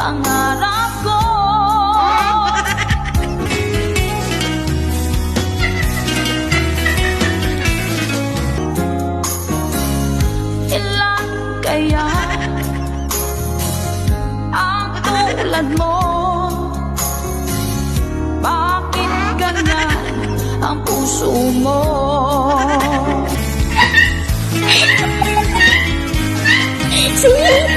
pangarap ko. Ilan kaya ang tulad mo? Bakit ganyan ang puso mo? Sige.